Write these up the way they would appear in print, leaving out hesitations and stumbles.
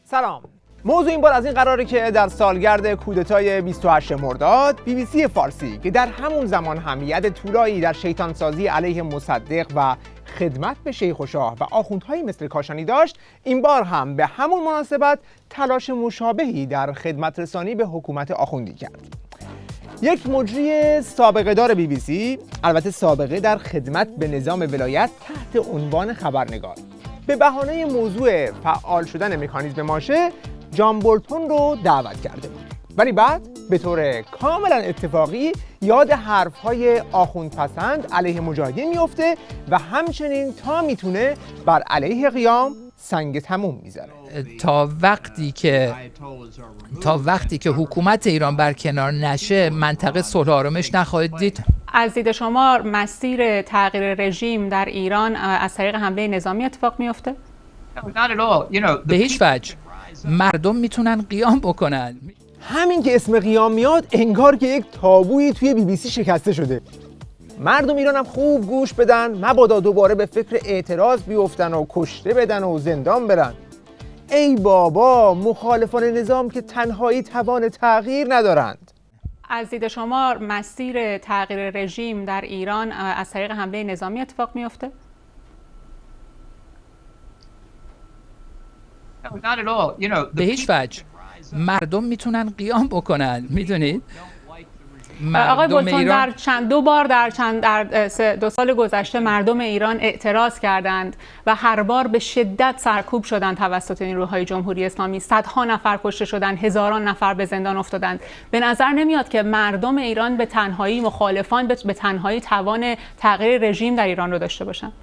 سلام. موضوع این بار از این قراره که در سالگرد کودتای 28 مرداد BBC فارسی که در همون زمان هم ید طولایی در شیطانسازی علیه مصدق و خدمت به شیخ و شاه و آخوندهایی مثل کاشانی داشت، این بار هم به همون مناسبت تلاش مشابهی در خدمت رسانی به حکومت آخوندی کرد. یک مجری سابقه دار BBC، البته سابقه در خدمت به نظام ولایت تحت عنوان خبرنگار، به بهانه موضوع فعال شدن مکانیزم ماشه جان بولتون رو دعوت کرده بود، ولی بعد به طور کاملا اتفاقی یاد حرفهای آخوندپسند علیه مجاهدین میفته و همچنین تا میتونه بر علیه قیام سنگ تموم میذاره. تا وقتی که حکومت ایران برکنار نشه منطقه صلح و آرامش نخواهید دید. از دید شما مسیر تغییر رژیم در ایران از طریق حمله نظامی اتفاق میفته؟ به هیچ وجه. مردم میتونن قیام بکنن. همین که اسم قیام میاد انگار که یک تابویی توی BBC شکسته شده. مردم ایران هم خوب گوش بدن، مبادا دوباره به فکر اعتراض بیفتن و کشته بدن و زندان برن. ای بابا، مخالفان نظام که تنهایی توان تغییر ندارند. از دید شما مسیر تغییر رژیم در ایران از طریق حمله نظامی اتفاق میفته؟ به هیچ وجه. مردم میتونن قیام بکنن، میدونید؟ آقای بولتون در دو سال گذشته مردم ایران اعتراض کردند و هر بار به شدت سرکوب شدند توسط نیروهای جمهوری اسلامی. صدها نفر کشته شدند، هزاران نفر به زندان افتادند. به نظر نمیاد که مردم ایران به تنهایی، مخالفان به تنهایی توان تغییر رژیم در ایران رو داشته باشند؟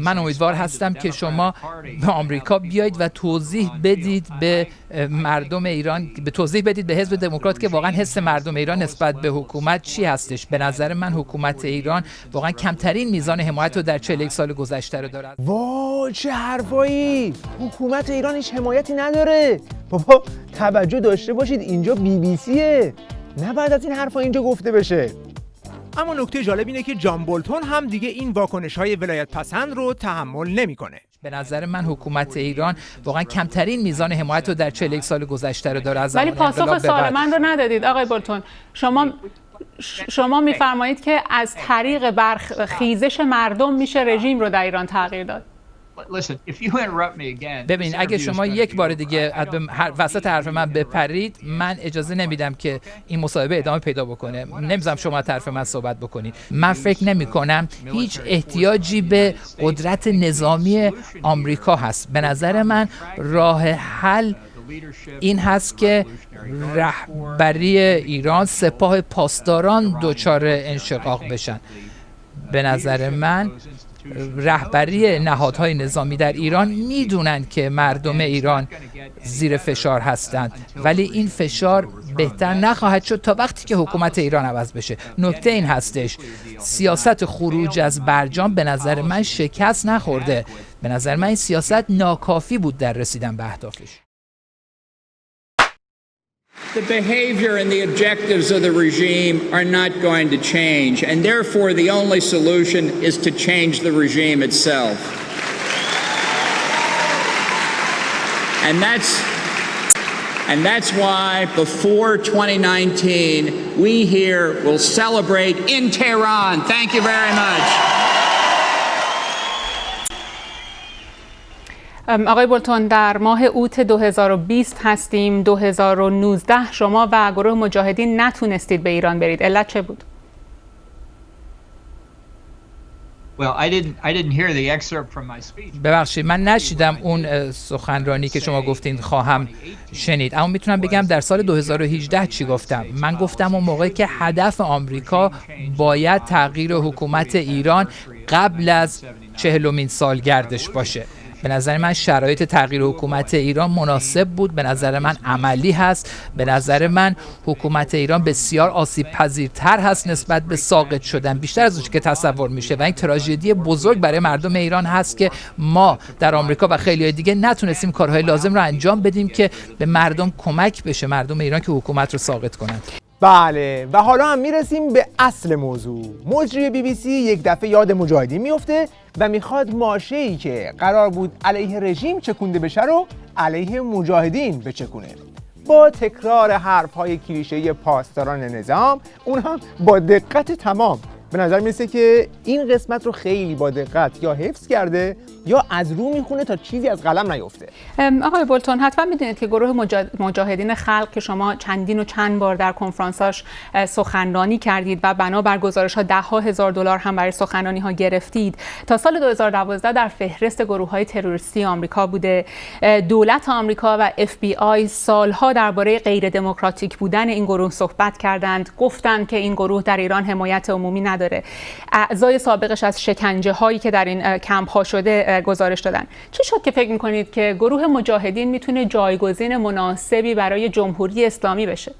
من امیدوار هستم که شما به آمریکا بیایید و توضیح بدید به مردم ایران، توضیح بدید به حزب دموکرات که واقعا حس مردم ایران نسبت به حکومت چی هستش. به نظر من حکومت ایران واقعا کمترین میزان حمایت رو در 41 سال گذشته رو دارد. وای چه حرفایی! حکومت ایران هیچ حمایتی نداره. بابا توجه داشته باشید اینجا BBCه، نه بعد از این حرفا اینجا گفته بشه. اما نکته جالب اینه که جان بولتون هم دیگه این واکنش‌های ولایت پسند رو تحمل نمی‌کنه. به نظر من حکومت ایران واقعا کمترین میزان حمایت رو در 41 سال گذشته رو داره. ولی پاسخ سوال من رو ندادید آقای بولتون. شما میفرمایید که از طریق برخیزش مردم میشه رژیم رو در ایران تغییر داد. ببین اگه شما یک بار دیگه وسط حرف من بپرید من اجازه نمیدم که این مصاحبه ادامه پیدا بکنه. نمیذارم شما طرف من صحبت بکنید. من فکر نمی کنم هیچ احتیاجی به قدرت نظامی آمریکا هست. به نظر من راه حل این هست که رهبری ایران، سپاه پاسداران دچار انشقاق بشن. به نظر من رهبری نهادهای نظامی در ایران میدونن که مردم ایران زیر فشار هستند، ولی این فشار بهتر نخواهد شد تا وقتی که حکومت ایران عوض بشه. نکته این هستش سیاست خروج از برجام به نظر من شکست نخورده. به نظر من این سیاست ناکافی بود در رسیدن به اهدافش. The behavior and the objectives of the regime are not going to change, and therefore the only solution is to change the regime itself. And that's why before 2019 we here will celebrate in Tehran. Thank you very much. آقای بولتون در ماه اوت 2020 هستیم. 2019 شما و گروه مجاهدین نتونستید به ایران برید. علت چه بود؟ ببخشید من نشیدم اون سخنرانی که شما گفتین خواهم شنید، اما میتونم بگم در سال 2018 چی گفتم. من گفتم اون موقع که هدف آمریکا باید تغییر حکومت ایران قبل از 40مین سالگردش باشه. به نظر من شرایط تغییر حکومت ایران مناسب بود، به نظر من عملی هست، به نظر من حکومت ایران بسیار آسیب پذیرتر هست نسبت به ساقط شدن، بیشتر از اون که تصور میشه، و این تراژدی بزرگ برای مردم ایران هست که ما در آمریکا و خیلی دیگه نتونستیم کارهای لازم رو انجام بدیم که به مردم کمک بشه، مردم ایران که حکومت رو ساقط کنند. بله و حالا هم میرسیم به اصل موضوع. مجری BBC یک دفعه یاد مجاهدین میفته و میخواد ماشه‌ای که قرار بود علیه رژیم چکونده بشه رو علیه مجاهدین بچکونه. با تکرار حرف‌های کلیشه‌ای پاسداران نظام، اون هم با دقت تمام. به نظر میرسه که این قسمت رو خیلی با دقت یا حفظ کرده یا از رو میخونه تا چیزی از قلم نیفته. آقای بولتون، حتما میدونید که گروه مجاهدین خلق که شما چندین و چند بار در کنفرانساش سخنرانی کردید و بنابر گزارش‌ها $10,000 هم برای سخنرانی‌ها گرفتید، تا سال 2012 در فهرست گروه‌های تروریستی آمریکا بوده. دولت آمریکا و FBI سالها درباره غیر دموکراتیک بودن این گروه صحبت کردند، گفتند که این گروه در ایران حمایت عمومی نداره. اعضای سابقش از شکنجه‌هایی که در این کمپ‌ها شده گزارش دادن. چی شد که فکر می‌کنید که گروه مجاهدین میتونه جایگزین مناسبی برای جمهوری اسلامی بشه؟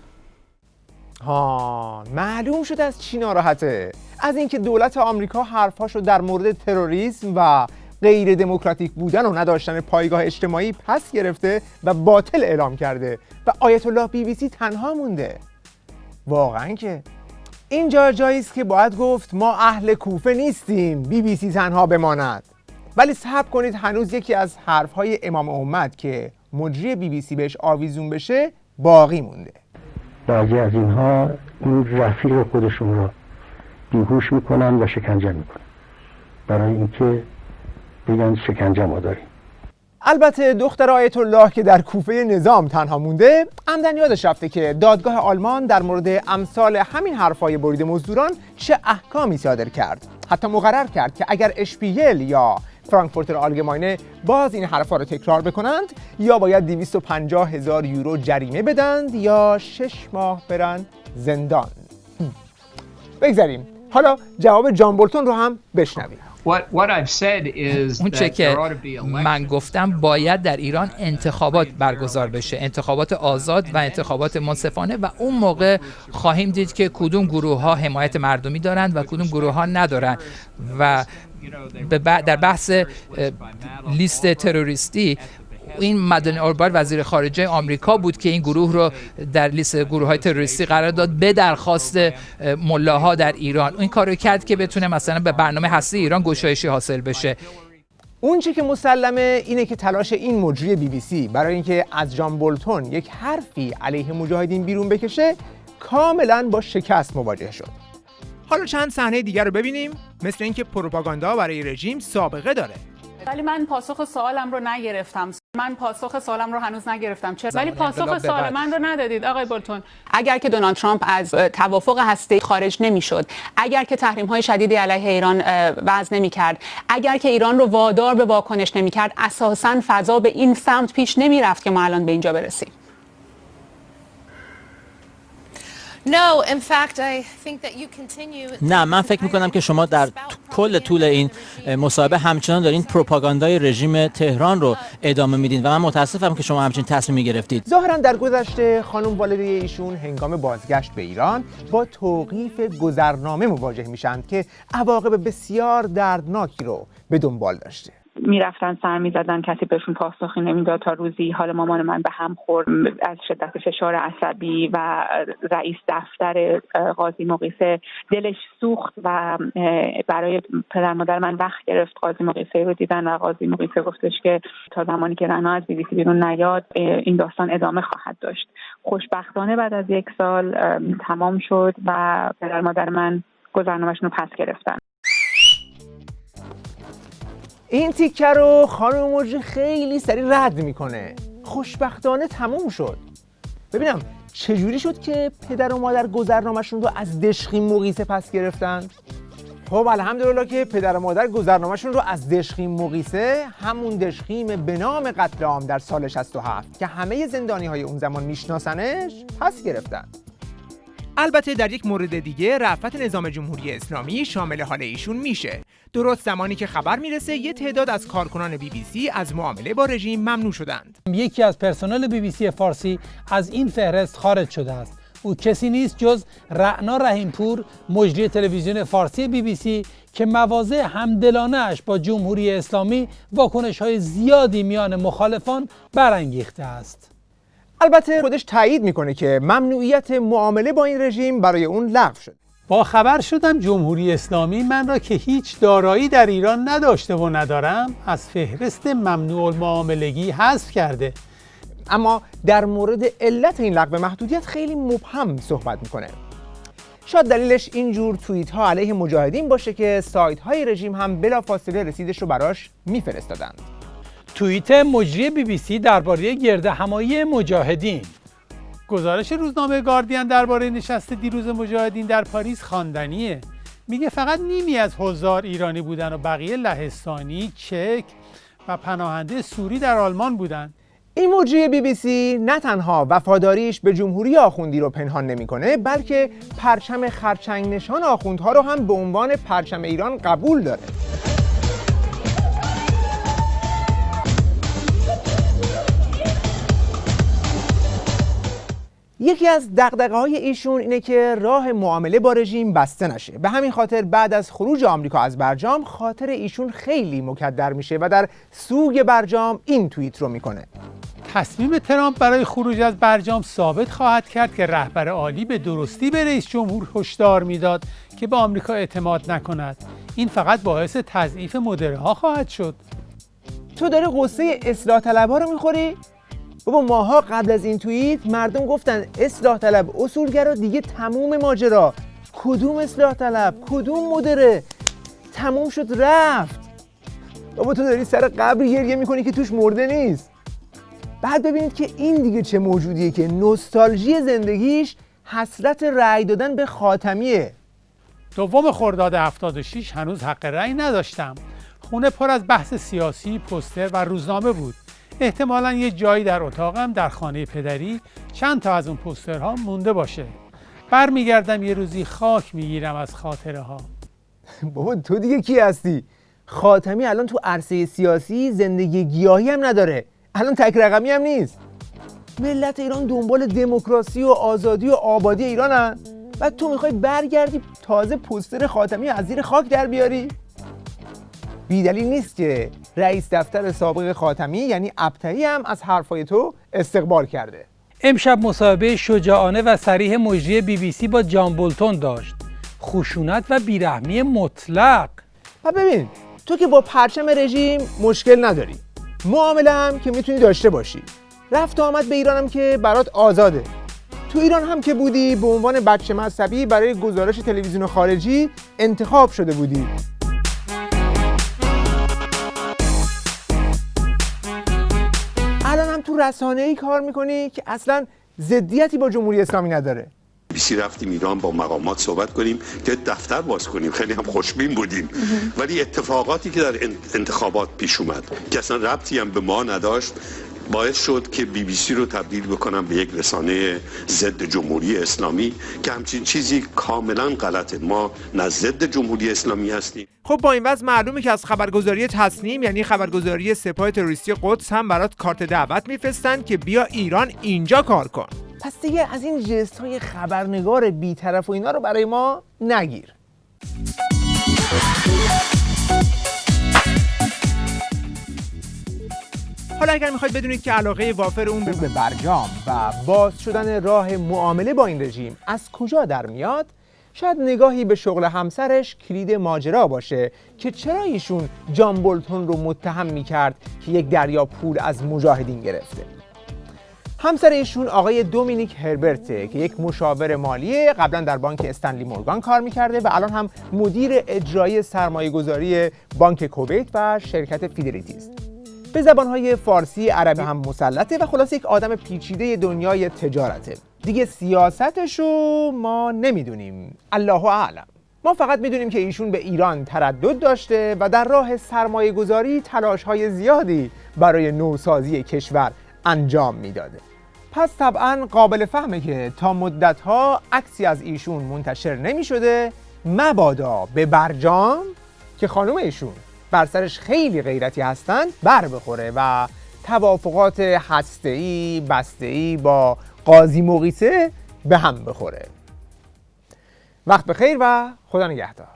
معلوم شد از چی ناراحته. از اینکه دولت آمریکا حرفاشو در مورد تروریسم و غیر دموکراتیک بودن و نداشتن پایگاه اجتماعی پس گرفته و باطل اعلام کرده و آیت الله BBC تنها مونده. واقعا که اینجا جایی است که باید گفت ما اهل کوفه نیستیم، BBC تنها بماند. ولی صبر کنید، هنوز یکی از حرفهای امام امت که مجری BBC بهش آویزون بشه باقی مونده. بعضی از اینها این رفیق خودشون رو بیهوش میکنن و شکنجه میکنن برای اینکه بگن شکنجه ما داریم. البته دختر آیت الله که در کوفه نظام تنها مونده، عمدن یادش رفته که دادگاه آلمان در مورد امثال همین حرفای برید مزدوران چه احکامی صادر کرد. حتی مقرر کرد که اگر اشپیگل یا فرانکفورتر آلگماینه باز این حرفا رو تکرار بکنند، یا باید 250,000 یورو جریمه بدند یا 6 ماه برن زندان. بگذاریم حالا جواب جان بولتون رو هم بشنویم. اون چه که من گفتم، باید در ایران انتخابات برگزار بشه، انتخابات آزاد و انتخابات منصفانه، و اون موقع خواهیم دید که کدوم گروه ها حمایت مردمی دارند و کدوم گروه ها ندارند. و در بحث لیست تروریستی، این مدن اوربار وزیر خارجه آمریکا بود که این گروه رو در لیست گروه‌های تروریستی قرار داد به درخواست ملاها در ایران. این کارو کرد که بتونه مثلا به برنامه هسته ایران گشایشی حاصل بشه. اون چی که مسلمه اینه که تلاش این مجری BBC برای اینکه از جان بولتون یک حرفی علیه مجاهدین بیرون بکشه کاملا با شکست مواجه شد. حالا چند صحنه دیگر رو ببینیم، مثل اینکه پروپاگاندا برای رژیم سابقه داره. ولی من پاسخ سوالم رو نگرفتم. هنوز نگرفتم. چرا؟ ولی پاسخ سوال من رو ندادید آقای بولتون. اگر که دونالد ترامپ از توافق هسته‌ای خارج نمی‌شد، اگر که تحریم‌های شدیدی علیه ایران وضع نمی‌کرد، اگر که ایران رو وادار به واکنش نمی‌کرد، اساساً فضا به این سمت پیش نمی‌رفت که ما الان به اینجا برسیم. نه، من فکر میکنم که شما در کل طول این مصاحبه همچنان دارین پروپاگاندای رژیم تهران رو ادامه میدین و من متاسفم که شما همچین تصمیمی گرفتید. ظاهرا در گذشته خانم والده ایشون هنگام بازگشت به ایران با توقیف گذرنامه مواجه میشن که عواقب بسیار دردناکی رو به دنبال داشته. میرفتن سر میزدن، کسی بهشون پاسخی نمیداد تا روزی حال مامان من به هم خورد از شدت فشار عصبی و رئیس دفتر قاضی مقیسه دلش سوخت و برای پدر مادر من وقت گرفت قاضی مقیسه رو دیدن و قاضی مقیسه گفتش که تا زمانی که رنا از BBC بیرون نیاد این داستان ادامه خواهد داشت. خوشبختانه بعد از 1 سال تمام شد و پدر مادر من گذرنامه‌شون رو پس گرفتن. این تیکه رو خانم مجری خیلی سریع رد میکنه. خوشبختانه تموم شد. ببینم چجوری شد که پدر و مادر گذرنامه‌شون رو از دشخیم مقیسه پس گرفتن؟ خب الحمدلله که پدر و مادر گذرنامه‌شون رو از دشخیم مقیسه، همون دشخیم به نام قتل عام در سال 67 که همه زندانی‌های اون زمان میشناسنش، پس گرفتن. البته در یک مورد دیگه رأفت نظام جمهوری اسلامی شامل حال ایشون میشه. درست زمانی که خبر میرسه یه تعداد از کارکنان BBC از معامله با رژیم ممنوع شدند. یکی از پرسنل BBC فارسی از این فهرست خارج شده است. او کسی نیست جز رعنا رحیمپور، مجری تلویزیون فارسی BBC که مواضع همدلانه‌اش با جمهوری اسلامی واکنش‌های زیادی میان مخالفان برانگیخته است. البته خودش تایید میکنه که ممنوعیت معامله با این رژیم برای اون لغو شد. با خبر شدم جمهوری اسلامی من را که هیچ دارایی در ایران نداشته و ندارم از فهرست ممنوع المعاملگی حذف کرده. اما در مورد علت این لغو محدودیت خیلی مبهم صحبت میکنه. شاید دلیلش اینجور توییت ها علیه مجاهدین باشه که سایت های رژیم هم بلافاصله رسیدش رو براش میفرستادند. توییت مجری BBC درباره گردهمایی مجاهدین. گزارش روزنامه گاردین درباره نشست دیروز مجاهدین در پاریس خواندنیه. میگه فقط نیمی از حضار ایرانی بودن و بقیه لهستانی، چک و پناهنده سوری در آلمان بودن. این مجری BBC نه تنها وفاداریش به جمهوری آخوندی رو پنهان نمیکنه، بلکه پرچم خرچنگ نشان آخوندها رو هم به عنوان پرچم ایران قبول داره. یکی از دغدغه‌های ایشون اینه که راه معامله با رژیم بسته نشه. به همین خاطر بعد از خروج آمریکا از برجام خاطر ایشون خیلی مکدر میشه و در سوگ برجام این توییت رو میکنه. تصمیم ترامپ برای خروج از برجام ثابت خواهد کرد که رهبر عالی به درستی به رئیس جمهور هشدار میداد که به آمریکا اعتماد نکند. این فقط باعث تضعیف مدره ها خواهد شد. تو داری قصه اصلاح طلب‌ها رو میخوری؟ بابا ماها قبل از این توییت مردم گفتن اصلاح طلب اصولگرا دیگه تموم ماجرا. کدوم اصلاح طلب؟ کدوم مدره؟ تموم شد رفت. بابا تو داری سر قبر گریه میکنی که توش مرده نیست. بعد ببینید که این دیگه چه موجودیه که نوستالژی زندگیش حسرت رأی دادن به خاتمیه. دوم خرداد 76 هنوز حق رأی نداشتم. خونه پر از بحث سیاسی، پوستر و روزنامه بود. احتمالاً یه جایی در اتاقم در خانه پدری چند تا از اون پوسترها مونده باشه. برمیگردم یه روزی خاک میگیرم از خاطره ها. بابا تو دیگه کی هستی؟ خاتمی الان تو عرصه سیاسی زندگی گیاهی هم نداره. الان تک رقمی هم نیست. ملت ایران دنبال دموکراسی و آزادی و آبادی ایرانن. بعد تو میخوای برگردی تازه پوستر خاتمی از زیر خاک در بیاری؟ بیدلیل نیست که رئیس دفتر سابق خاتمی یعنی ابطحی هم از حرفای تو استقبال کرده. امشب مصاحبه شجاعانه و صریح مجری BBC با جان بولتون داشت. خشونت و بیرحمی مطلق. و ببین تو که با پرچم رژیم مشکل نداری، معامله هم که میتونی داشته باشی، رفت و آمد به ایران هم که برات آزاده. تو ایران هم که بودی به عنوان بچه مذهبی برای گزارش تلویزیون خارجی انتخاب شده بودی. الان هم تو رسانه‌ای کار میکنی که اصلا ضدیتی با جمهوری اسلامی نداره. رفتیم ایران با مقامات صحبت کنیم که دفتر باز کنیم، خیلی هم خوشبین بودیم. ولی اتفاقاتی که در انتخابات پیش اومد که اصلا ربطی هم به ما نداشت باعث شد که BBC رو تبدیل بکنم به یک رسانه ضد جمهوری اسلامی که همچین چیزی کاملا غلطه. ما نه ضد جمهوری اسلامی هستیم. خب با این وضع معلومه که از خبرگزاری تصنیم یعنی خبرگزاری سپاه تروریستی قدس هم برات کارت دعوت میفرستن که بیا ایران اینجا کار کن. پس دیگه از این جست های خبرنگار بی‌طرف و اینا رو برای ما نگیر. حالا اگر میخواید بدونید که علاقه وافر اون به برجام و باز شدن راه معامله با این رژیم از کجا در میاد، شاید نگاهی به شغل همسرش کلید ماجرا باشه که چرا ایشون جان بولتون رو متهم میکرد که یک دریا پول از مجاهدین گرفته. همسر ایشون آقای دومینیک هربرته که یک مشاور مالیه، قبلا در بانک استنلی مورگان کار میکرده و الان هم مدیر اجرایی سرمایه‌گذاری بانک کویت و شرکت فیدلیتی است. به زبانهای فارسی، عربی هم مسلطه و خلاص یک آدم پیچیده دنیای تجارته. دیگه سیاستشو ما نمیدونیم، الله اعلم. ما فقط میدونیم که ایشون به ایران تردد داشته و در راه سرمایه گذاری تلاش‌های زیادی برای نوسازی کشور انجام میداده. پس طبعا قابل فهمه که تا مدت‌ها عکسی از ایشون منتشر نمی‌شده، مبادا به برجام که خانم ایشون بر سرش خیلی غیرتی هستن بر بخوره و توافقات هسته‌ای بسته‌ای با قاضی مغیثه به هم بخوره. وقت بخیر و خدا نگهدار.